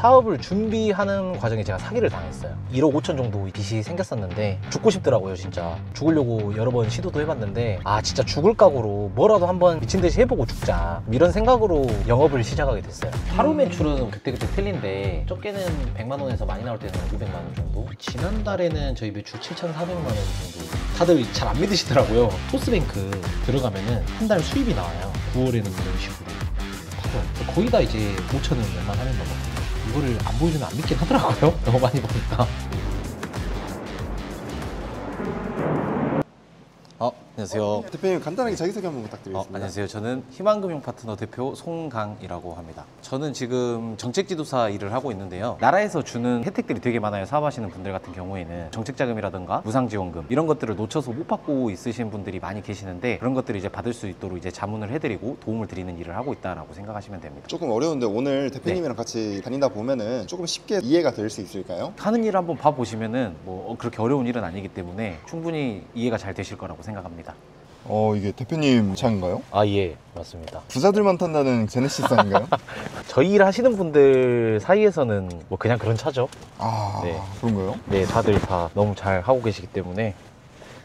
사업을 준비하는 과정에 제가 사기를 당했어요. 1억 5천 정도 빚이 생겼었는데 죽고 싶더라고요. 진짜 죽으려고 여러 번 시도도 해봤는데 아 진짜 죽을 각오로 뭐라도 한번 미친 듯이 해보고 죽자 이런 생각으로 영업을 시작하게 됐어요. 하루 매출은 그때그때 틀린데 적게는 100만 원에서 많이 나올 때는 200만 원 정도. 지난달에는 저희 매출 7,400만 원 정도. 다들 잘 안 믿으시더라고요. 토스뱅크 들어가면은 한 달 수입이 나와요. 9월에는 이런 식으로 받아요. 거의 다 이제 5천은 웬만하면 넘었거든요. 이거를 안 보여주면 안 믿긴 하더라고요. 너무 많이 보니까. 안녕하세요. 대표님 간단하게 자기소개 한번 부탁드리겠습니다. 안녕하세요. 저는 희망금융파트너 대표 송강이라고 합니다. 저는 지금 정책지도사 일을 하고 있는데요. 나라에서 주는 혜택들이 되게 많아요. 사업하시는 분들 같은 경우에는 정책자금이라든가 무상지원금 이런 것들을 놓쳐서 못 받고 있으신 분들이 많이 계시는데 그런 것들을 이제 받을 수 있도록 이제 자문을 해드리고 도움을 드리는 일을 하고 있다라고 생각하시면 됩니다. 조금 어려운데 오늘 대표님이랑 같이 다니다 보면은 조금 쉽게 이해가 될 수 있을까요? 하는 일을 한번 봐보시면은 뭐 그렇게 어려운 일은 아니기 때문에 충분히 이해가 잘 되실 거라고 생각합니다. 이게 대표님 차인가요? 예, 맞습니다. 부자들만 탄다는 제네시스 아닌가요? 저희 일 하시는 분들 사이에서는 뭐 그냥 그런 차죠. 네. 그런가요? 네, 다들 다 너무 잘 하고 계시기 때문에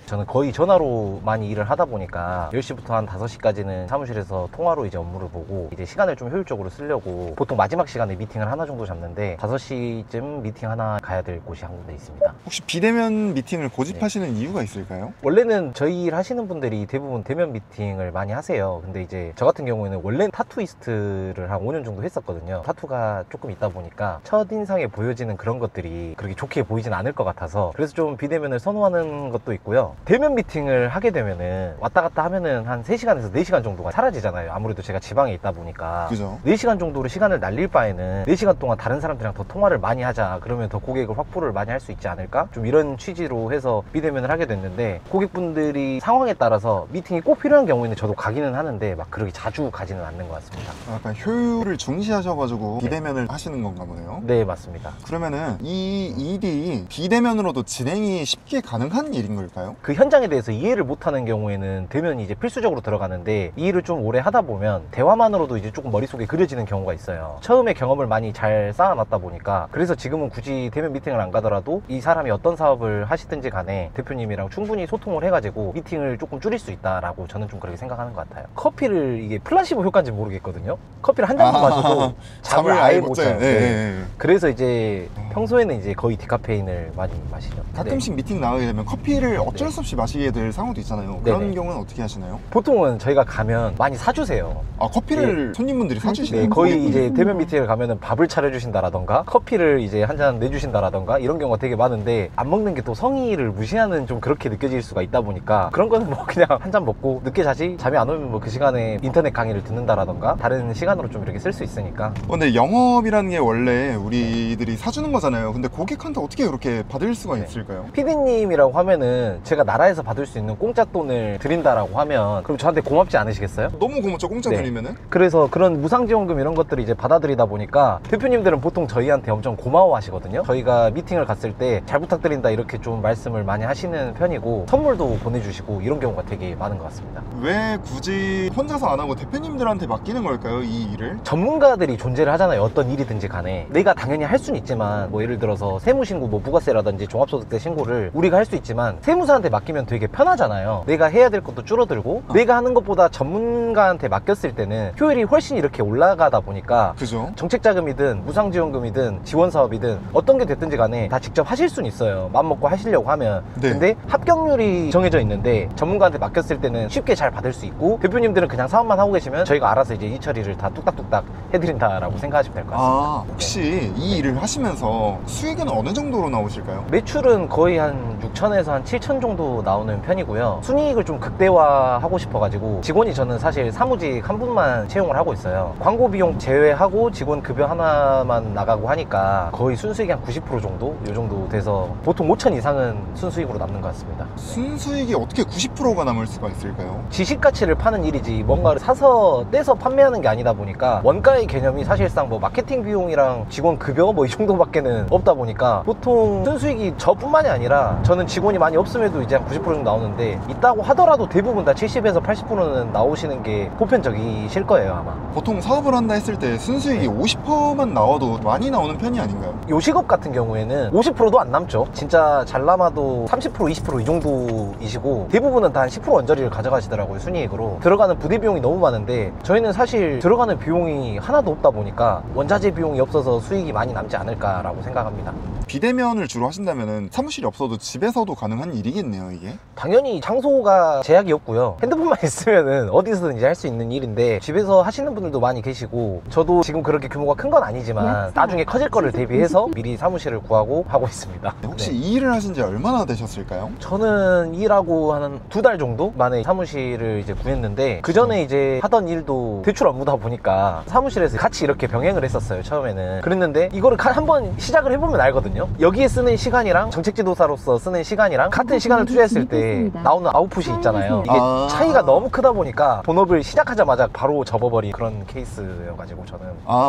저는 거의 전화로 많이 일을 하다 보니까 10시부터 한 5시까지는 사무실에서 통화로 이제 업무를 보고 이제 시간을 좀 효율적으로 쓰려고 보통 마지막 시간에 미팅을 하나 정도 잡는데 5시쯤 미팅 하나 가야 될 곳이 한 군데 있습니다. 혹시 비대면 미팅을 고집하시는 이유가 있을까요? 원래는 저희 일 하시는 분들이 대부분 대면 미팅을 많이 하세요. 근데 이제 저 같은 경우에는 원래는 타투이스트를 한 5년 정도 했었거든요. 타투가 조금 있다 보니까 첫인상에 보여지는 그런 것들이 그렇게 좋게 보이진 않을 것 같아서 그래서 좀 비대면을 선호하는 것도 있고요. 대면 미팅을 하게 되면은 왔다 갔다 하면은 한 3시간에서 4시간 정도가 사라지잖아요. 아무래도 제가 지방에 있다 보니까. 그죠? 4시간 정도로 시간을 날릴 바에는 4시간 동안 다른 사람들이랑 더 통화를 많이 하자. 그러면 더 고객을 확보를 많이 할 수 있지 않을까? 좀 이런 취지로 해서 비대면을 하게 됐는데 고객분들이 상황에 따라서 미팅이 꼭 필요한 경우에는 저도 가기는 하는데 막 그렇게 자주 가지는 않는 것 같습니다. 약간 효율을 중시하셔가지고 비대면을 하시는 건가 보네요. 네, 맞습니다. 그러면은 이 일이 비대면으로도 진행이 쉽게 가능한 일인 걸까요? 그 현장에 대해서 이해를 못하는 경우에는 대면이 이제 필수적으로 들어가는데 이 일을 좀 오래 하다 보면 대화만으로도 이제 조금 머릿속에 그려지는 경우가 있어요. 처음에 경험을 많이 잘 쌓아놨다 보니까 그래서 지금은 굳이 대면 미팅을 안 가더라도 이 사람이 어떤 사업을 하시든지 간에 대표님이랑 충분히 소통을 해가지고 미팅을 조금 줄일 수 있다라고 저는 좀 그렇게 생각하는 것 같아요. 커피를 이게 플라시보 효과인지 모르겠거든요. 커피를 한 잔만 마셔도 잠을 아예 못 자요. 그래서 이제 평소에는 이제 거의 디카페인을 많이 마시죠. 가끔씩 미팅 나가게 되면 커피를 어쩔 수 없이 마시게 될 상황도 있잖아요. 그런 경우는 어떻게 하시나요? 보통은 저희가 가면 많이 사주세요. 커피를 손님분들이 사주시나요? 네, 거의 이제 대면 미팅을 가면은 밥을 차려주신다라던가 커피를 이제 한 잔 내주신다라던가 이런 경우가 되게 많은데 안 먹는 게 또 성의를 무시하는 좀 그렇게 느껴질 수가 있다 보니까 그런 거는 뭐 그냥 한 잔 먹고 늦게 자지 잠이 안 오면 뭐 그 시간에 인터넷 강의를 듣는다라던가 다른 시간으로 좀 이렇게 쓸 수 있으니까. 근데 영업이라는 게 원래 우리들이 사주는 거잖아요. 근데 고객한테 어떻게 그렇게 받을 수가 있을까요? PD님이라고 하면은 제가 나라에서 받을 수 있는 공짜 돈을 드린다라고 하면 그럼 저한테 고맙지 않으시겠어요? 너무 고맙죠, 공짜 드리면은. 그래서 그런 무상지원금 이런 것들을 이제 받아들이다 보니까 대표님들은 보통 저희한테 엄청 고마워하시거든요. 저희가 미팅을 갔을 때 잘 부탁드린다 이렇게 좀 말씀을 많이 하시는 편이고 선물도 보내주시고 이런 경우가 되게 많은 것 같습니다. 왜 굳이 혼자서 안 하고 대표님들한테 맡기는 걸까요, 이 일을? 전문가들이 존재를 하잖아요. 어떤 일이든지 간에 내가 당연히 할 수는 있지만 뭐 예를 들어서 세무신고 뭐 부가세라든지 종합소득세 신고를 우리가 할 수 있지만 세무사한테 맡기면 되게 편하잖아요. 내가 해야 될 것도 줄어들고 내가 하는 것보다 전문가한테 맡겼을 때는 효율이 훨씬 이렇게 올라가다 보니까 그죠? 정책자금이든 무상지원금이든 지원사업이든 어떤 게 됐든지 간에 다 직접 하실 수는 있어요. 맘먹고 하시려고 하면. 근데 합격률이 정해져 있는데 전문가한테 맡겼을 때는 쉽게 잘 받을 수 있고 대표님들은 그냥 사업만 하고 계시면 저희가 알아서 이제 이 처리를 다 뚝딱뚝딱 해드린다라고 생각하시면 될 것 같습니다. 혹시 이 일을 하시면서 수익은 어느 정도로 나오실까요? 매출은 거의 한 6천에서 한 7천 정도 나오는 편이고요. 순이익을 좀 극대화하고 싶어가지고 직원이 저는 사실 사무직 한 분만 채용을 하고 있어요. 광고 비용 제외하고 직원 급여 하나만 나가고 하니까 거의 순수익이 한 90% 정도? 이 정도 돼서 보통 5천 이상은 순수익으로 남는 것 같습니다. 순수익이 어떻게 90%가 남을 수가 있을까요? 지식 가치를 파는 일이지 뭔가를 사서 떼서 판매하는 게 아니다 보니까 원가의 개념이 사실상 뭐 마케팅 비용이랑 직원 급여 뭐 이 정도밖에는 없다 보니까 보통 순수익이 저뿐만이 아니라 저는 직원이 많이 없음에도 이제 이제 한 90% 정도 나오는데 있다고 하더라도 대부분 다 70에서 80%는 나오시는 게 보편적이실 거예요 아마. 보통 사업을 한다 했을 때 순수익이 50%만 나와도 많이 나오는 편이 아닌가요? 요식업 같은 경우에는 50%도 안 남죠. 진짜 잘 남아도 30% 20% 이 정도이시고 대부분은 다 한 10% 언저리를 가져가시더라고요. 순이익으로 들어가는 부대 비용이 너무 많은데 저희는 사실 들어가는 비용이 하나도 없다 보니까 원자재 비용이 없어서 수익이 많이 남지 않을까라고 생각합니다. 비대면을 주로 하신다면 사무실이 없어도 집에서도 가능한 일이겠네요 이게? 당연히 장소가 제약이 없고요. 핸드폰만 있으면은 어디서든지 할 수 있는 일인데 집에서 하시는 분들도 많이 계시고 저도 지금 그렇게 규모가 큰 건 아니지만 나중에 커질 거를 대비해서 미리 사무실을 구하고 하고 있습니다. 혹시 네. 이 일을 하신 지 얼마나 되셨을까요? 저는 일하고 한 2달 정도 만에 사무실을 이제 구했는데 그 전에 이제 하던 일도 대출 업무다 보니까 사무실에서 같이 이렇게 병행을 했었어요. 처음에는 그랬는데 이거를 한번 시작을 해보면 알거든요. 여기에 쓰는 시간이랑 정책지도사로서 쓰는 시간이랑 같은 시간을 투자했을 때 나오는 아웃풋이 있잖아요. 이게 차이가 너무 크다 보니까 본업을 시작하자마자 바로 접어버린 그런 케이스여가지고 저는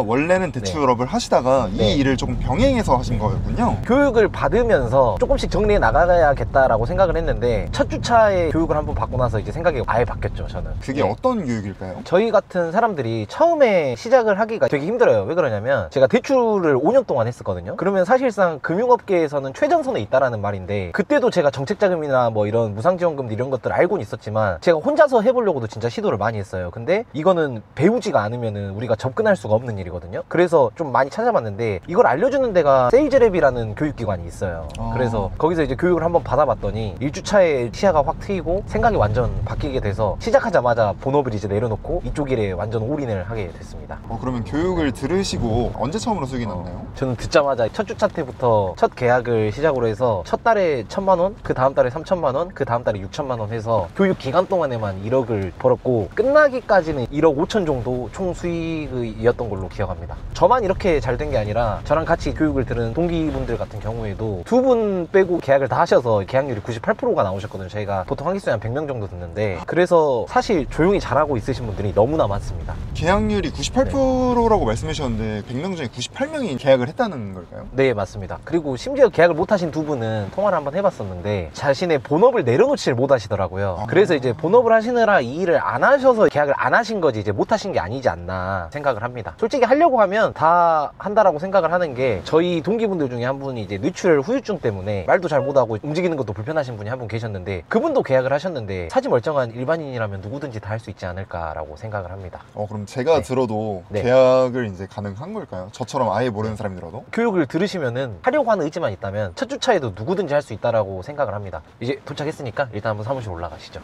원래는 대출업을 하시다가 네. 이 일을 조금 병행해서 하신 거였군요. 교육을 받으면서 조금씩 정리해 나가야겠다라고 생각을 했는데 첫 주차에 교육을 한번 받고 나서 이제 생각이 아예 바뀌었죠. 저는 그게 네. 어떤 교육일까요? 저희 같은 사람들이 처음에 시작을 하기가 되게 힘들어요. 왜 그러냐면 제가 대출을 5년 동안 했었거든요. 그러면 사실상 금융업계에서는 최전선에 있다라는 말인데 그때도 제가 정책자금이나 뭐 이런 무상지원금 이런 것들 알고는 있었지만 제가 혼자서 해보려고도 진짜 시도를 많이 했어요. 근데 이거는 배우지가 않으면은 우리가 접근할 수가 없는 일이거든요. 그래서 좀 많이 찾아봤는데 이걸 알려주는 데가 세일즈랩이라는 교육기관이 있어요. 그래서 거기서 이제 교육을 한번 받아봤더니 1주차에 시야가 확 트이고 생각이 완전 바뀌게 돼서 시작하자마자 본업을 이제 내려놓고 이쪽 일에 완전 올인을 하게 됐습니다. 그러면 교육을 들으시고 언제 처음으로 수익이 났나요? 저는 듣자마자 첫 주차 때부터 첫 계약을 시작으로 해서 첫 달에 1,000만 원, 그 다음 달에 3,000만 원, 그 다음 달에 6,000만 원 해서 교육 기간 동안에만 1억을 벌었고 끝나기까지는 1억 5천 정도 총 수익이었던 걸로 기억합니다. 저만 이렇게 잘 된 게 아니라 저랑 같이 교육을 들은 동기분들 같은 경우에도 두 분 빼고 계약을 다 하셔서 계약률이 98%가 나오셨거든요. 저희가 보통 한기수에 한 100명 정도 듣는데 그래서 사실 조용히 잘하고 있으신 분들이 너무나 많습니다. 계약률이 98%라고 말씀해 주셨는데 100명 중에 98명이 계약을 했다는 걸까요? 네, 맞습니다. 그리고 심지어 계약을 못 하신 두 분은 통화를 한번 해봤었는데 자신의 본업을 내려놓지를 못하시더라고요. 그래서 이제 본업을 하시느라 이 일을 안 하셔서 계약을 안 하신 거지 이제 못 하신 게 아니지 않나 생각을 합니다. 솔직히 하려고 하면 다 한다라고 생각을 하는 게 저희 동기분들 중에 한 분이 이제 뇌출혈 후유증 때문에 말도 잘 못하고 움직이는 것도 불편하신 분이 한 분 계셨는데 그분도 계약을 하셨는데 사지 멀쩡한 일반인이라면 누구든지 다 할 수 있지 않을까라고 생각을 합니다. 그럼 제가 네. 들어도 네. 계약을 이제 가능한 걸까요? 저처럼 아예 모르는 사람이라도? 교육을 들으시면은 하려고 하는 의지만 있다면 첫 주차에도 누구든지 할 수 있다라고 생각을 합니다. 이제 도착했으니까 일단 한번 사무실 올라가시죠.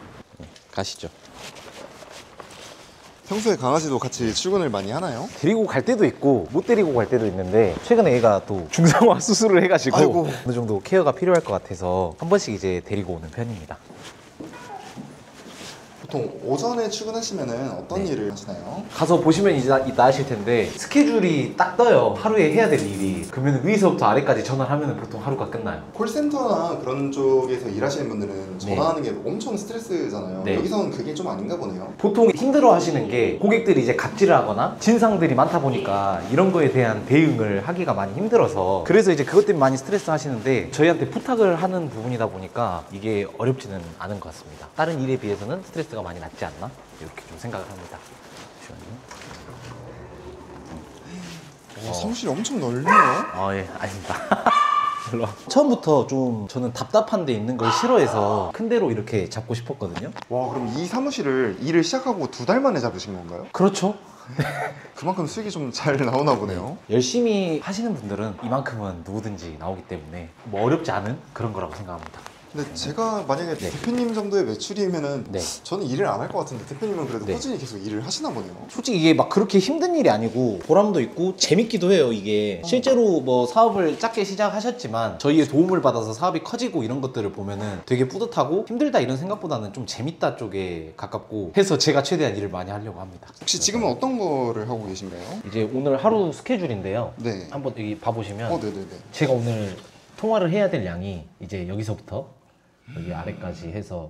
가시죠. 평소에 강아지도 같이 출근을 많이 하나요? 데리고 갈 때도 있고 못 데리고 갈 때도 있는데 최근에 얘가 또 중성화 수술을 해가지고 아이고. 어느 정도 케어가 필요할 것 같아서 한 번씩 이제 데리고 오는 편입니다. 보통 오전에 출근하시면 어떤 네. 일을 하시나요? 가서 보시면 이따 아실 텐데 스케줄이 딱 떠요. 하루에 해야 될 일이. 그러면 위에서부터 아래까지 전화를 하면 보통 하루가 끝나요. 콜센터나 그런 쪽에서 일하시는 분들은 전화하는 게 엄청 스트레스잖아요. 네. 여기서는 그게 좀 아닌가 보네요. 보통 힘들어 하시는 게 고객들이 이제 갑질을 하거나 진상들이 많다 보니까 이런 거에 대한 대응을 하기가 많이 힘들어서 그래서 이제 그것 때문에 많이 스트레스 하시는데 저희한테 부탁을 하는 부분이다 보니까 이게 어렵지는 않은 것 같습니다. 다른 일에 비해서는 스트레스가 많이 낮지 않나? 이렇게 좀 생각을 합니다. 사무실이 엄청 넓네요. 예, 아닙니다. 일로 와. 처음부터 좀 저는 답답한 데 있는 걸 싫어해서 큰 데로 이렇게 잡고 싶었거든요. 와, 그럼 이 사무실을 일을 시작하고 2달 만에 잡으신 건가요? 그렇죠. 그만큼 수익이 좀 잘 나오나 보네요. 열심히 하시는 분들은 이만큼은 누구든지 나오기 때문에 뭐 어렵지 않은 그런 거라고 생각합니다. 근데 제가 만약에 네. 대표님 정도의 매출이면은 네. 저는 일을 안 할 것 같은데 대표님은 그래도 네. 꾸준히 계속 일을 하시나 보네요. 솔직히 이게 막 그렇게 힘든 일이 아니고 보람도 있고 재밌기도 해요. 이게 실제로 뭐 사업을 작게 시작하셨지만 저희의 도움을 받아서 사업이 커지고 이런 것들을 보면은 되게 뿌듯하고 힘들다 이런 생각보다는 좀 재밌다 쪽에 가깝고 해서 제가 최대한 일을 많이 하려고 합니다. 혹시 지금은 어떤 거를 하고 계신가요? 이제 오늘 하루 스케줄인데요. 네. 한번 여기 봐보시면 네네네. 제가 오늘 통화를 해야 될 양이 이제 여기서부터 여기 아래까지 해서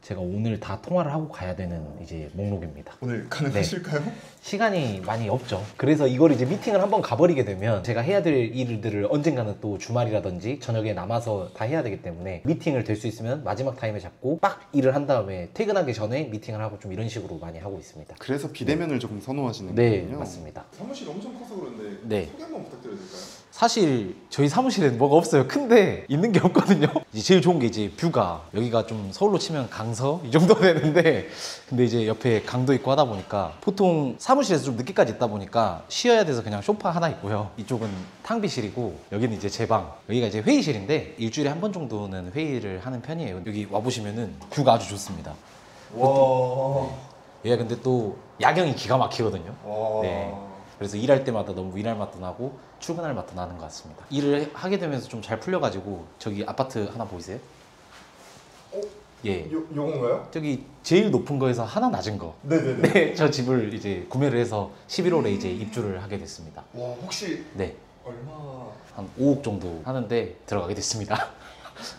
제가 오늘 다 통화를 하고 가야 되는 이제 목록입니다. 오늘 가능하실까요? 시간이 많이 없죠. 그래서 이걸 이제 미팅을 한번 가버리게 되면 제가 해야 될 일들을 언젠가는 또 주말이라든지 저녁에 남아서 다 해야 되기 때문에 미팅을 될 수 있으면 마지막 타임에 잡고 빡 일을 한 다음에 퇴근하기 전에 미팅을 하고 좀 이런 식으로 많이 하고 있습니다. 그래서 비대면을 조금 선호하시는 네, 거군요. 맞습니다. 사무실이 엄청 커서 그런데 네. 소개 한번 부탁드려도 될까요? 사실 저희 사무실에는 뭐가 없어요. 큰데 있는 게 없거든요. 이제 제일 좋은 게 이제 뷰가 여기가 좀 서울로 치면 강서 이 정도 되는데 근데 이제 옆에 강도 있고 하다 보니까 보통 사무실에서 좀 늦게까지 있다 보니까 쉬어야 돼서 그냥 소파 하나 있고요. 이쪽은 탕비실이고 여기는 이제 제 방. 여기가 이제 회의실인데 일주일에 한 번 정도는 회의를 하는 편이에요. 여기 와 보시면은 뷰가 아주 좋습니다. 와. 얘가 근데 또 야경이 기가 막히거든요. 와. 네. 그래서 일할 때마다 너무 일할 맛도 나고 출근할 맛도 나는 것 같습니다. 일을 하게 되면서 좀 잘 풀려가지고 저기 아파트 하나 보이세요? 예. 요건가요? 저기 제일 높은 거에서 하나 낮은 거. 네네네. 네, 저 집을 이제 구매를 해서 11월에 이제 입주를 하게 됐습니다. 와, 혹시 네, 얼마? 한 5억 정도 하는데 들어가게 됐습니다.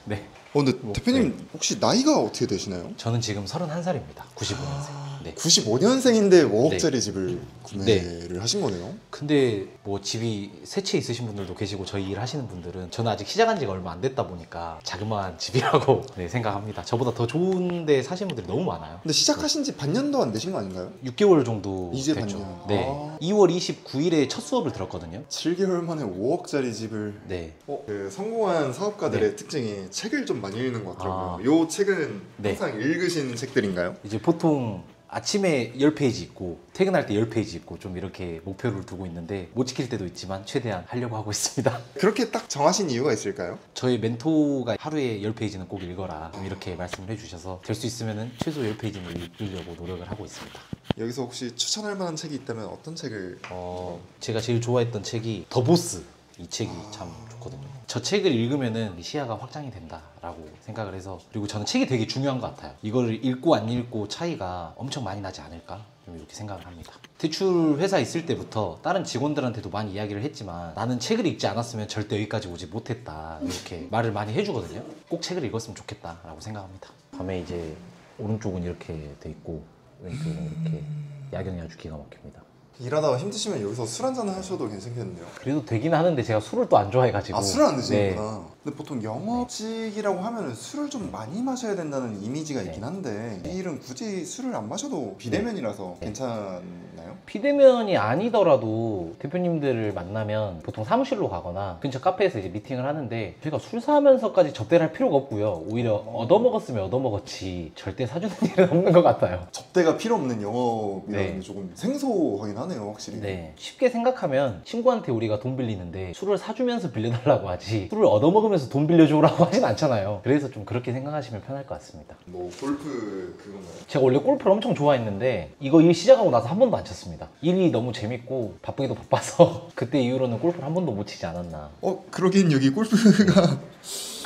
네, 근데 뭐, 대표님 혹시 나이가 어떻게 되시나요? 저는 지금 31살입니다. 95년생. 네. 95년생인데 5억짜리 집을 구매를 하신 거네요? 근데 뭐 집이 세 채 있으신 분들도 계시고 저희 일 하시는 분들은 저는 아직 시작한 지가 얼마 안 됐다 보니까 자그마한 집이라고 네, 생각합니다. 저보다 더 좋은 데 사시는 분들이 너무 많아요. 근데 시작하신 지 반년도 안 되신 거 아닌가요? 6개월 정도 이제 됐죠. 반년. 네. 아. 2월 29일에 첫 수업을 들었거든요. 7개월 만에 5억짜리 집을 네. 그 성공한 사업가들의 네. 특징이 책을 좀 많이 읽는 것 같더라고요. 아. 요 책은 네. 항상 읽으시는 책들인가요? 이제 보통 아침에 10페이지 있고 퇴근할 때 10페이지 있고 좀 이렇게 목표를 두고 있는데 못 지킬 때도 있지만 최대한 하려고 하고 있습니다. 그렇게 딱 정하신 이유가 있을까요? 저희 멘토가 하루에 10페이지는 꼭 읽어라 좀 이렇게 말씀을 해주셔서 될 수 있으면 최소 10페이지는 읽으려고 노력을 하고 있습니다. 여기서 혹시 추천할 만한 책이 있다면 어떤 책을? 제가 제일 좋아했던 책이 더 보스. 이 책이 참 좋거든요. 저 책을 읽으면은 시야가 확장이 된다라고 생각을 해서 그리고 저는 책이 되게 중요한 것 같아요. 이거를 읽고 안 읽고 차이가 엄청 많이 나지 않을까? 좀 이렇게 생각을 합니다. 대출 회사 있을 때부터 다른 직원들한테도 많이 이야기를 했지만 나는 책을 읽지 않았으면 절대 여기까지 오지 못했다 이렇게 말을 많이 해주거든요. 꼭 책을 읽었으면 좋겠다라고 생각합니다. 밤에 이제 오른쪽은 이렇게 돼 있고 왼쪽은 이렇게 야경이 아주 기가 막힙니다. 일하다가 힘드시면 여기서 술 한잔 하셔도 괜찮겠는데요? 그래도 되긴 하는데 제가 술을 또 안 좋아해가지고 아, 술을 안 드시는구나. 네. 근데 보통 영업직이라고 하면은 술을 좀 많이 마셔야 된다는 이미지가 네. 있긴 한데 이 일은 굳이 술을 안 마셔도 비대면이라서 네. 괜찮나요? 비대면이 아니더라도 대표님들을 만나면 보통 사무실로 가거나 근처 카페에서 이제 미팅을 하는데 저희가 술 사면서까지 접대를 할 필요가 없고요. 오히려 얻어먹었으면 얻어먹었지 절대 사주는 일은 없는 것 같아요. 접대가 필요 없는 영업이라는 네. 게 조금 생소하긴 하네요, 확실히. 네, 쉽게 생각하면 친구한테 우리가 돈 빌리는데 술을 사주면서 빌려달라고 하지 술을 얻어먹으면서 돈 빌려주라고 하진 않잖아요. 그래서 좀 그렇게 생각하시면 편할 것 같습니다. 뭐 골프 그건가요? 제가 원래 골프를 엄청 좋아했는데 이거 일 시작하고 나서 한 번도 안 쳤습니다. 일이 너무 재밌고 바쁘기도 바빠서 그때 이후로는 골프를 한 번도 못 치지 않았나. 그러긴 여기 골프가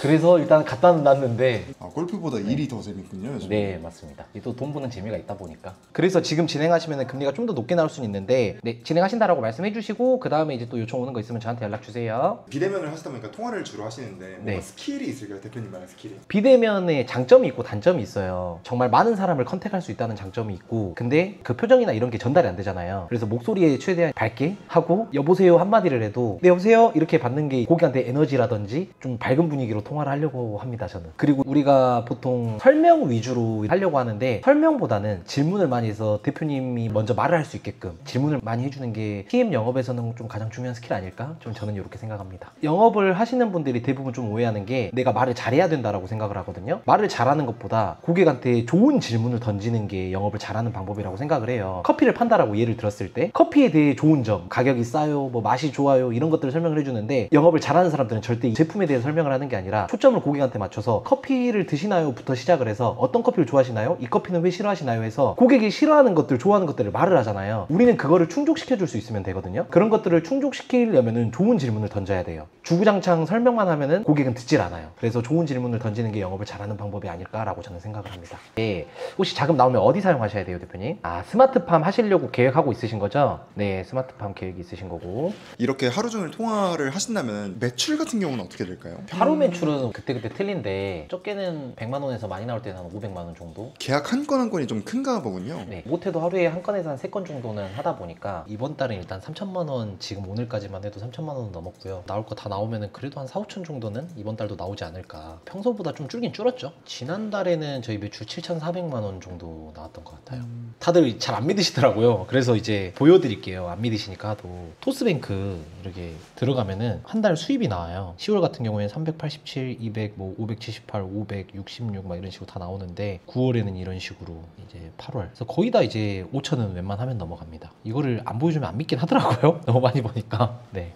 그래서 일단 갖다 놨는데 골프보다 일이 더 재밌군요, 요즘. 네, 맞습니다. 또 돈 버는 재미가 있다 보니까. 그래서 지금 진행하시면 금리가 좀 더 높게 나올 수는 있는데 네, 진행하신다라고 말씀해 주시고 그 다음에 이제 또 요청 오는 거 있으면 저한테 연락 주세요. 비대면을 하시다 보니까 통화를 주로 하시는데 뭔가 네. 스킬이 있을까요, 대표님만의 스킬이? 비대면에 장점이 있고 단점이 있어요. 정말 많은 사람을 컨택할 수 있다는 장점이 있고 근데 그 표정이나 이런 게 전달이 안 되잖아요. 그래서 목소리에 최대한 밝게 하고 여보세요 한마디를 해도 네 여보세요 이렇게 받는 게 고객한테 에너지라든지 좀 밝은 분위기로 통화를 하려고 합니다, 저는. 그리고 우리가 보통 설명 위주로 하려고 하는데 설명보다는 질문을 많이 해서 대표님이 먼저 말을 할 수 있게끔 질문을 많이 해주는 게 PM 영업에서는 좀 가장 중요한 스킬 아닐까? 좀 저는 이렇게 생각합니다. 영업을 하시는 분들이 대부분 좀 오해하는 게 내가 말을 잘해야 된다라고 생각을 하거든요. 말을 잘하는 것보다 고객한테 좋은 질문을 던지는 게 영업을 잘하는 방법이라고 생각을 해요. 커피를 판다라고 예를 들었을 때 커피에 대해 좋은 점, 가격이 싸요, 뭐 맛이 좋아요 이런 것들을 설명을 해주는데 영업을 잘하는 사람들은 절대 이 제품에 대해서 설명을 하는 게 아니라 초점을 고객한테 맞춰서 커피를 드시나요? 부터 시작을 해서 어떤 커피를 좋아하시나요? 이 커피는 왜 싫어하시나요? 해서 고객이 싫어하는 것들, 좋아하는 것들을 말을 하잖아요. 우리는 그거를 충족시켜 줄 수 있으면 되거든요. 그런 것들을 충족시키려면은 좋은 질문을 던져야 돼요. 주구장창 설명만 하면은 고객은 듣질 않아요. 그래서 좋은 질문을 던지는 게 영업을 잘하는 방법이 아닐까라고 저는 생각을 합니다. 네, 혹시 자금 나오면 어디 사용하셔야 돼요, 대표님? 스마트팜 하시려고 계획하고 있으신 거죠? 네, 스마트팜 계획이 있으신 거고. 이렇게 하루 종일 통화를 하신다면 매출 같은 경우는 어떻게 될까요? 하루 매출은 매출은 그때그때 틀린데 적게는 100만 원에서 많이 나올 때는 한 500만 원 정도. 계약 한 건 한 건이 좀 큰가 보군요. 네, 못해도 하루에 한 건에서 한 3건 정도는 하다 보니까 이번 달은 일단 3천만 원, 지금 오늘까지만 해도 3천만 원은 넘었고요. 나올 거 다 나오면은 그래도 한 4, 5천 정도는 이번 달도 나오지 않을까. 평소보다 좀 줄긴 줄었죠. 지난달에는 저희 매출 7,400만 원 정도 나왔던 것 같아요. 다들 잘 안 믿으시더라고요. 그래서 이제 보여드릴게요. 안 믿으시니까 하도. 토스뱅크 이렇게 들어가면은 한 달 수입이 나와요. 10월 같은 경우에는 387, 200, 뭐 578, 566 막 이런 식으로 다 나오는데 9월에는 이런 식으로 이제 8월. 그래서 거의 다 이제 5천은 웬만하면 넘어갑니다. 이거를 안 보여주면 안 믿긴 하더라고요. 너무 많이 보니까. 네.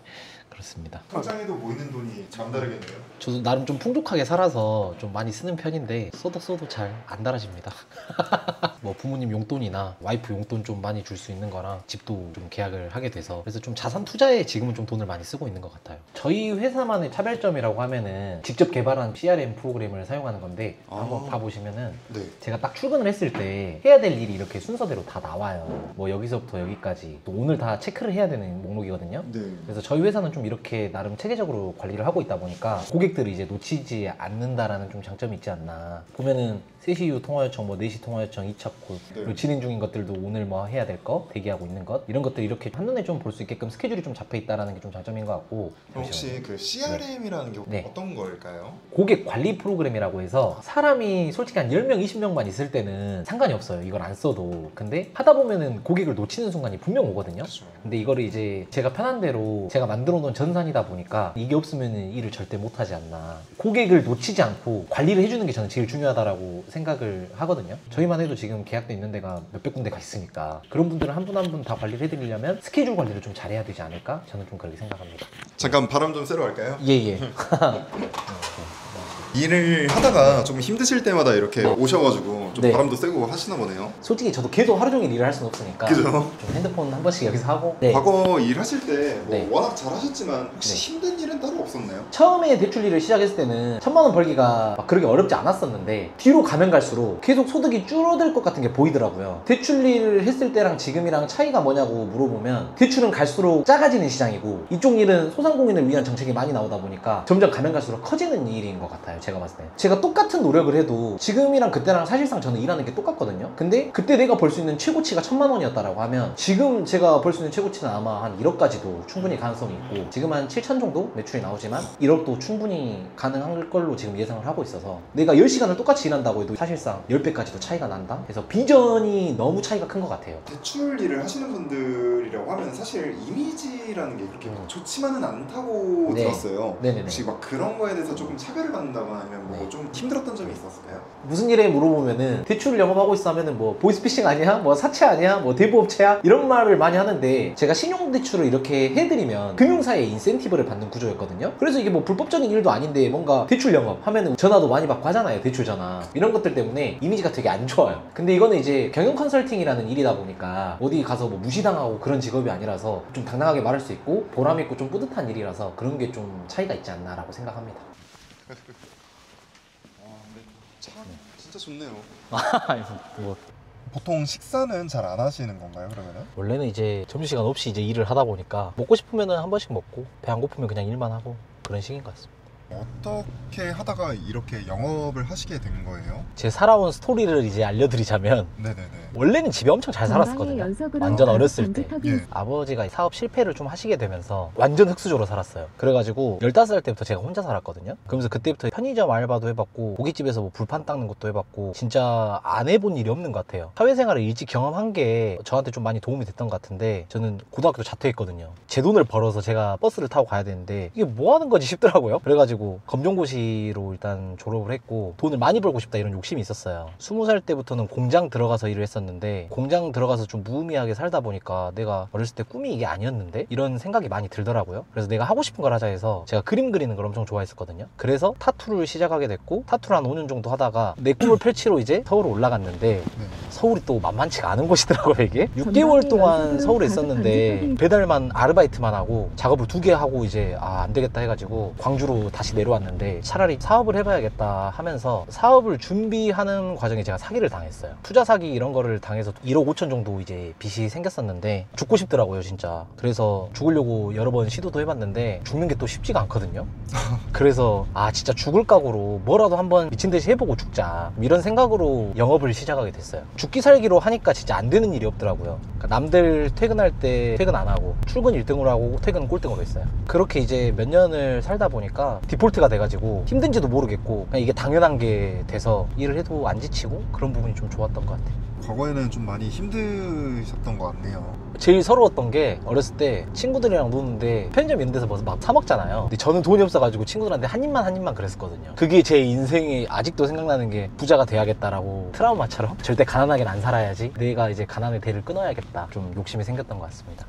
그렇습니다. 통장에도 모이는 돈이 잠다르겠네요. 저도 나름 좀 풍족하게 살아서 좀 많이 쓰는 편인데 써도 잘 안 달아집니다. 뭐 부모님 용돈이나 와이프 용돈 좀 많이 줄 수 있는 거랑 집도 좀 계약을 하게 돼서 그래서 좀 자산 투자에 지금은 좀 돈을 많이 쓰고 있는 것 같아요. 저희 회사만의 차별점이라고 하면은 직접 개발한 CRM 프로그램을 사용하는 건데 한번 봐보시면은 네. 제가 딱 출근을 했을 때 해야 될 일이 이렇게 순서대로 다 나와요. 뭐 여기서부터 여기까지 또 오늘 다 체크를 해야 되는 목록이거든요. 네. 그래서 저희 회사는 좀 이렇게 나름 체계적으로 관리를 하고 있다 보니까 고객들이 이제 놓치지 않는다라는 좀 장점이 있지 않나. 보면은 3시 이후 통화 요청, 뭐 4시 통화 요청, 2차 콜, 네. 그리고 진행 중인 것들도 오늘 뭐 해야 될 거, 대기하고 있는 것 이런 것들 이렇게 한눈에 좀 볼 수 있게끔 스케줄이 좀 잡혀 있다라는 게 좀 장점인 것 같고. 혹시 그 CRM이라는 게 네. 어떤 걸까요? 고객 관리 프로그램이라고 해서 사람이 솔직히 한 10명, 20명만 있을 때는 상관이 없어요. 이걸 안 써도. 근데 하다 보면은 고객을 놓치는 순간이 분명 오거든요. 그렇죠. 근데 이거를 이제 제가 편한 대로 제가 만들어 놓은 전산이다 보니까 이게 없으면은 일을 절대 못 하지 않나. 고객을 놓치지 않고 관리를 해주는 게 저는 제일 중요하다라고 생각을 하거든요. 저희만 해도 지금 계약돼 있는 데가 몇백 군데가 있으니까 그런 분들은 한 분 한 분 다 관리를 해드리려면 스케줄 관리를 좀 잘해야 되지 않을까? 저는 좀 그렇게 생각합니다. 잠깐 바람 좀 쐬러 갈까요? 예예. 일을 하다가 좀 힘드실 때마다 이렇게 네. 오셔가지고 좀 네. 바람도 쐬고 하시나 보네요. 솔직히 저도 계속 하루 종일 일을 할 수는 없으니까 그죠? 좀 핸드폰 한 번씩 여기서 하고. 네. 과거 일하실 때 뭐 네. 워낙 잘하셨지만 혹시 네. 힘든 일은 따로 없었나요? 처음에 대출 일을 시작했을 때는 1,000만 원 벌기가 막 그렇게 어렵지 않았었는데 뒤로 가면 갈수록 계속 소득이 줄어들 것 같은 게 보이더라고요. 대출 일을 했을 때랑 지금이랑 차이가 뭐냐고 물어보면 대출은 갈수록 작아지는 시장이고 이쪽 일은 소상공인을 위한 정책이 많이 나오다 보니까 점점 가면 갈수록 커지는 일인 것 같아요. 제가 봤을 때 제가 똑같은 노력을 해도 지금이랑 그때랑 사실상 저는 일하는 게 똑같거든요. 근데 그때 내가 벌 수 있는 최고치가 1,000만 원이었다라고 하면 지금 제가 벌 수 있는 최고치는 아마 한 1억까지도 충분히 가능성이 있고 지금 한 7천 정도 매출이 나오지만 1억도 충분히 가능한 걸로 지금 예상을 하고 있어서 내가 10시간을 똑같이 일한다고 해도 사실상 10배까지도 차이가 난다? 그래서 비전이 너무 차이가 큰 것 같아요. 대출 일을 하시는 분들이라고 하면 사실 이미지라는 게 그렇게 막 좋지만은 않다고 네. 들었어요. 네네네. 혹시 막 그런 거에 대해서 조금 차별을 받는다거나 아니면 뭐 네. 좀 힘들었던 점이 있었을까요? 무슨 일에 물어보면은 대출을 영업하고 있어 하면은 뭐 보이스피싱 아니야? 뭐 사채 아니야? 뭐 대부업체야? 이런 말을 많이 하는데 제가 신용대출을 이렇게 해드리면 금융사에 인센티브를 받는 구조였거든요. 그래서 이게 뭐 불법적인 일도 아닌데 뭔가 대출 영업 하면은 전화도 많이 받고 하잖아요. 대출 전화. 이런 것들 때문에 이미지가 되게 안 좋아요. 근데 이거는 이제 경영 컨설팅이라는 일이다 보니까 어디 가서 뭐 무시당하고 그런 직업이 아니라서 좀 당당하게 말할 수 있고 보람있고 좀 뿌듯한 일이라서 그런 게 좀 차이가 있지 않나라고 생각합니다. 참 진짜 좋네요. 뭐 보통 식사는 잘 안 하시는 건가요, 그러면은? 원래는 이제 점심시간 없이 이제 일을 하다 보니까 먹고 싶으면은 한 번씩 먹고 배 안 고프면 그냥 일만 하고 그런 식인 것 같습니다. 어떻게 하다가 이렇게 영업을 하시게 된 거예요? 제 살아온 스토리를 이제 알려드리자면 네네네. 원래는 집에 엄청 잘 살았었거든요. 완전 어렸을 때. 예. 아버지가 사업 실패를 좀 하시게 되면서 완전 흙수저로 살았어요. 그래가지고 15살 때부터 제가 혼자 살았거든요. 그러면서 그때부터 편의점 알바도 해봤고 고깃집에서 뭐 불판 닦는 것도 해봤고 진짜 안 해본 일이 없는 것 같아요. 사회생활을 일찍 경험한 게 저한테 좀 많이 도움이 됐던 것 같은데 저는 고등학교 자퇴했거든요. 제 돈을 벌어서 제가 버스를 타고 가야 되는데 이게 뭐 하는 건지 싶더라고요. 그래가지고 검정고시로 일단 졸업을 했고 돈을 많이 벌고 싶다 이런 욕심이 있었어요. 20살 때부터는 공장 들어가서 일을 했었는데 공장 들어가서 좀 무의미하게 살다 보니까 내가 어렸을 때 꿈이 이게 아니었는데 이런 생각이 많이 들더라고요. 그래서 내가 하고 싶은 걸 하자 해서 제가 그림 그리는 걸 엄청 좋아했었거든요. 그래서 타투를 시작하게 됐고 타투를 한 5년 정도 하다가 내 꿈을 펼치러 이제 서울 올라갔는데 서울이 또 만만치가 않은 곳이더라고요. 이게 6개월 동안 서울에 있었는데 배달만 아르바이트만 하고 작업을 2개 하고 이제 안 되겠다 해가지고 광주로 다시 내려왔는데 차라리 사업을 해봐야겠다 하면서 사업을 준비하는 과정에 제가 사기를 당했어요. 투자 사기 이런 거를 당해서 1억 5천 정도 이제 빚이 생겼었는데 죽고 싶더라고요 진짜. 그래서 죽으려고 여러 번 시도도 해봤는데 죽는 게 또 쉽지가 않거든요. 그래서 진짜 죽을 각오로 뭐라도 한번 미친 듯이 해보고 죽자 이런 생각으로 영업을 시작하게 됐어요. 죽기 살기로 하니까 진짜 안 되는 일이 없더라고요. 그러니까 남들 퇴근할 때 퇴근 안 하고 출근 1등으로 하고 퇴근 꼴등으로 했어요. 그렇게 이제 몇 년을 살다 보니까 디폴트가 돼가지고 힘든지도 모르겠고 그냥 이게 당연한 게 돼서 일을 해도 안 지치고 그런 부분이 좀 좋았던 것 같아요. 과거에는 좀 많이 힘드셨던 것 같네요. 제일 서러웠던 게 어렸을 때 친구들이랑 노는데 편의점 이런 데서 막 사 먹잖아요. 근데 저는 돈이 없어가지고 친구들한테 한 입만 그랬었거든요. 그게 제 인생에 아직도 생각나는 게 부자가 돼야겠다라고 트라우마처럼 절대 가난하게는 안 살아야지, 내가 이제 가난의 대를 끊어야겠다, 좀 욕심이 생겼던 것 같습니다.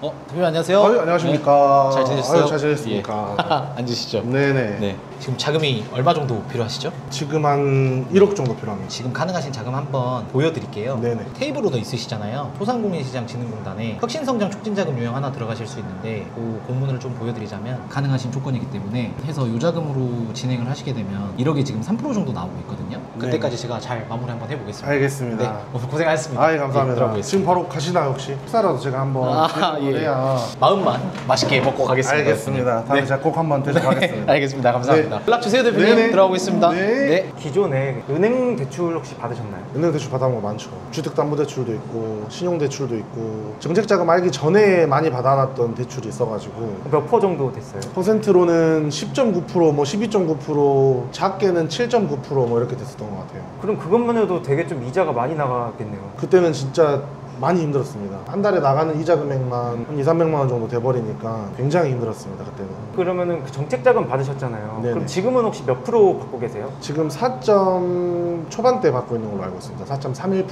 대표님 안녕하세요. 안녕하십니까. 네. 잘 지내셨어요? 잘 지냈습니까? 예. 앉으시죠. 네네. 네. 지금 자금이 얼마 정도 필요하시죠? 지금 한 1억 정도 필요합니다. 지금 가능하신 자금 한번 보여드릴게요. 네네. 테이블로도 있으시잖아요. 소상공인시장진흥공단에 혁신성장 촉진자금 유형 하나 들어가실 수 있는데 그 공문을 좀 보여드리자면 가능하신 조건이기 때문에 해서 요 자금으로 진행을 하시게 되면 1억이 지금 3% 정도 나오고 있거든요. 그때까지 제가 잘 마무리 한번 해보겠습니다. 알겠습니다. 네, 오늘 고생하셨습니다. 감사합니다. 네, 들어가보겠습니다. 지금 바로 가시나요 혹시? 식사라도 제가 한번 해야. 마음만 맛있게 먹고 가겠습니다. 알겠습니다. 다음에 제가 꼭 한번 데려가겠습니다. 알겠습니다. 감사합니다. 연락 주세요 대표님. 네네. 들어가보겠습니다. 네. 기존에 은행 대출 혹시 받으셨나요? 은행 대출 받아본 거 많죠. 주택담보대출도 있고 신용대출도 있고 정책자금 알기 전에 많이 받아놨던 대출이 있어가지고 몇 퍼 정도 됐어요? 퍼센트로는 10.9%, 뭐 12.9%, 작게는 7.9% 뭐 이렇게 됐었던 것 같아요. 그럼 그것만 해도 되게 좀 이자가 많이 나가겠네요. 그때는 진짜 많이 힘들었습니다. 한 달에 나가는 이자 금액만 한 2, 300만 원 정도 돼버리니까 굉장히 힘들었습니다. 그때는. 그러면은 그 정책자금 받으셨잖아요. 네네. 그럼 지금은 혹시 몇 프로 받고 계세요? 지금 4점 초반대 받고 있는 걸로 알고 있습니다. 4.31%.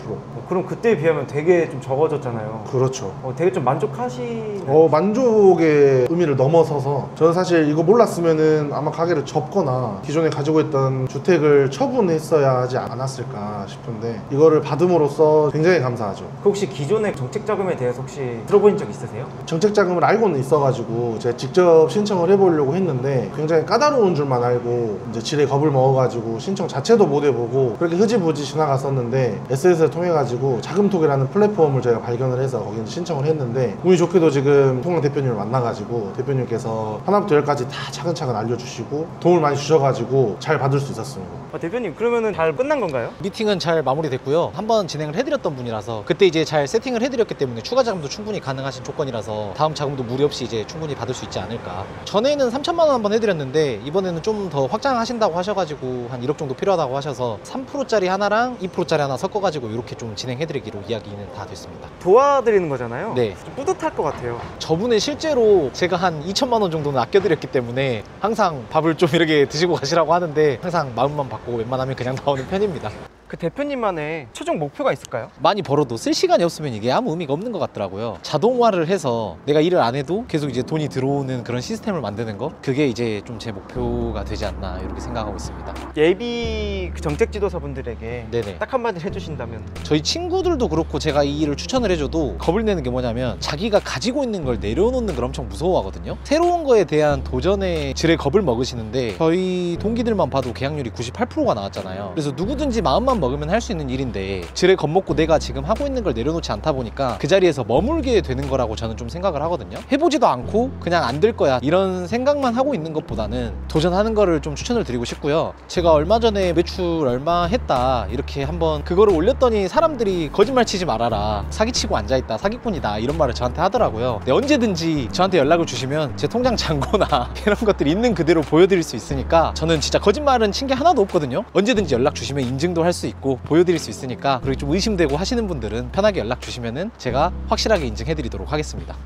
그럼 그때에 비하면 되게 좀 적어졌잖아요. 그렇죠. 되게 좀 만족하시나요? 만족의 의미를 넘어서서 저는 사실 이거 몰랐으면은 아마 가게를 접거나 기존에 가지고 있던 주택을 처분했어야 하지 않았을까 싶은데 이거를 받음으로써 굉장히 감사하죠. 그 혹시 기존의 정책자금에 대해서 혹시 들어보신 적 있으세요? 정책자금을 알고는 있어가지고 제가 직접 신청을 해보려고 했는데 굉장히 까다로운 줄만 알고 이제 지레 겁을 먹어가지고 신청 자체도 못 해보고 그렇게 흐지부지 지나갔었는데 SS를 통해가지고 자금톡이라는 플랫폼을 제가 발견을 해서 거기 신청을 했는데 운이 좋게도 지금 통영 대표님을 만나가지고 대표님께서 하나부터 열까지 다 차근차근 알려주시고 도움을 많이 주셔가지고 잘 받을 수 있었습니다. 대표님 그러면은 잘 끝난 건가요? 미팅은 잘 마무리됐고요. 한번 진행을 해드렸던 분이라서 그때 이제 잘 세팅을 해드렸기 때문에 추가 자금도 충분히 가능하신 조건이라서 다음 자금도 무리 없이 이제 충분히 받을 수 있지 않을까. 전에는 3천만 원 한번 해드렸는데 이번에는 좀 더 확장하신다고 하셔가지고 한 1억 정도 필요하다고 하셔서 3%짜리 하나랑 2%짜리 하나 섞어가지고 이렇게 좀 진행해드리기로 이야기는 다 됐습니다. 도와드리는 거잖아요. 네. 좀 뿌듯할 것 같아요. 저분은 실제로 제가 한 2천만 원 정도는 아껴드렸기 때문에 항상 밥을 좀 이렇게 드시고 가시라고 하는데 항상 마음만 받고 웬만하면 그냥 나오는 편입니다. 그 대표님만의 최종 목표가 있을까요? 많이 벌어도 쓸 시간이 없으면 이게 아무 의미가 없는 것 같더라고요. 자동화를 해서 내가 일을 안 해도 계속 이제 돈이 들어오는 그런 시스템을 만드는 거, 그게 이제 좀 제 목표가 되지 않나 이렇게 생각하고 있습니다. 예비 그 정책 지도사분들에게 네네. 딱 한마디 해주신다면? 저희 친구들도 그렇고 제가 이 일을 추천을 해줘도 겁을 내는 게 뭐냐면 자기가 가지고 있는 걸 내려놓는 걸 엄청 무서워하거든요. 새로운 거에 대한 도전에 지레 겁을 먹으시는데 저희 동기들만 봐도 계약률이 98%가 나왔잖아요. 그래서 누구든지 마음만 먹으면 할 수 있는 일인데 지레 겁먹고 내가 지금 하고 있는 걸 내려놓지 않다 보니까 그 자리에서 머물게 되는 거라고 저는 좀 생각을 하거든요. 해보지도 않고 그냥 안 될 거야 이런 생각만 하고 있는 것보다는 도전하는 거를 좀 추천을 드리고 싶고요. 제가 얼마 전에 매출 얼마 했다 이렇게 한번 그거를 올렸더니 사람들이 거짓말 치지 말아라, 사기치고 앉아있다, 사기꾼이다 이런 말을 저한테 하더라고요. 근데 언제든지 저한테 연락을 주시면 제 통장 잔고나 이런 것들이 있는 그대로 보여드릴 수 있으니까 저는 진짜 거짓말은 친 게 하나도 없거든요. 언제든지 연락 주시면 인증도 할 수 있고 보여드릴 수 있으니까, 그리고 좀 의심되고 하시는 분들은 편하게 연락 주시면은 제가 확실하게 인증해 드리도록 하겠습니다.